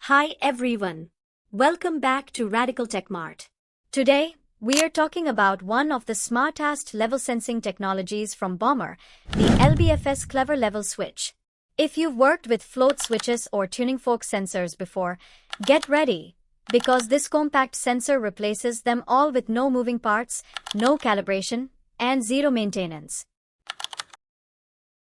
Hi everyone. Welcome back to Radical Tech Mart. Today, we are talking about one of the smartest level sensing technologies from Baumer, the LBFS Clever Level Switch. If you've worked with float switches or tuning fork sensors before, get ready, because this compact sensor replaces them all with no moving parts, no calibration, and zero maintenance.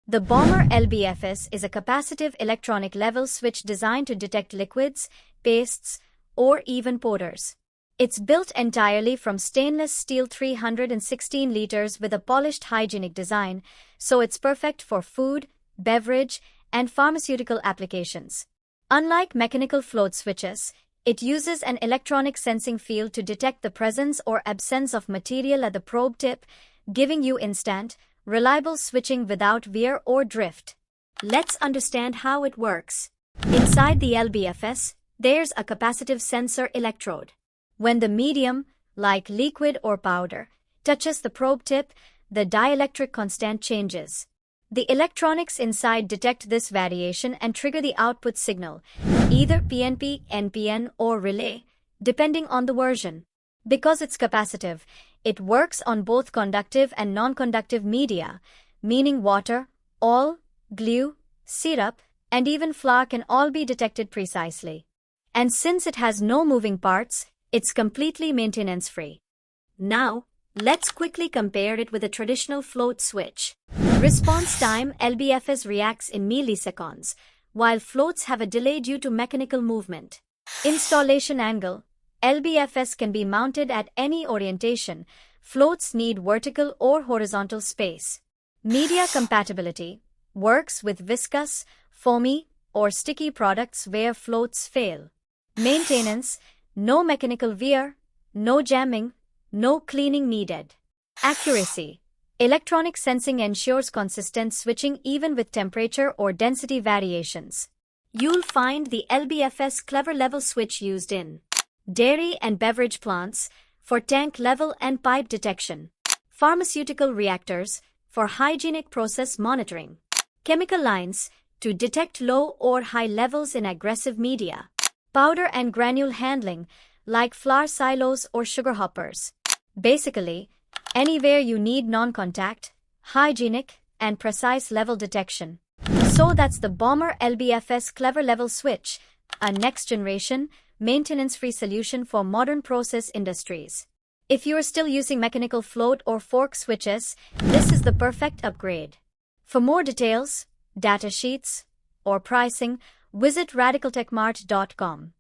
The Baumer LBFS is a capacitive electronic level switch designed to detect liquids, pastes, or even powders. It's built entirely from stainless steel 316 liters with a polished hygienic design, so it's perfect for food, beverage, and pharmaceutical applications. Unlike mechanical float switches, it uses an electronic sensing field to detect the presence or absence of material at the probe tip, giving you instant, reliable switching without wear or drift. Let's understand how it works. Inside the LBFS, there's a capacitive sensor electrode. When the medium, like liquid or powder, touches the probe tip, the dielectric constant changes. The electronics inside detect this variation and trigger the output signal, either PNP, NPN, or relay, depending on the version. Because it's capacitive, it works on both conductive and non-conductive media, meaning water, oil, glue, syrup, and even flour can all be detected precisely. And since it has no moving parts, it's completely maintenance-free. Now, let's quickly compare it with a traditional float switch. Response time: LBFS reacts in milliseconds, while floats have a delay due to mechanical movement. Installation angle: LBFS can be mounted at any orientation. Floats need vertical or horizontal space. Media compatibility: works with viscous, foamy, or sticky products where floats fail. Maintenance: no mechanical wear, no jamming, no cleaning needed. Accuracy: electronic sensing ensures consistent switching even with temperature or density variations. You'll find the LBFS Clever Level Switch used in dairy and beverage plants for tank level and pipe detection, pharmaceutical reactors for hygienic process monitoring, chemical lines to detect low or high levels in aggressive media, powder and granule handling like flour silos or sugar hoppers. Basically, anywhere you need non-contact, hygienic, and precise level detection. So that's the Baumer LBFS Clever Level Switch, a next-generation, maintenance-free solution for modern process industries. If you are still using mechanical float or fork switches, this is the perfect upgrade. For more details, data sheets, or pricing, visit radicaltechmart.com.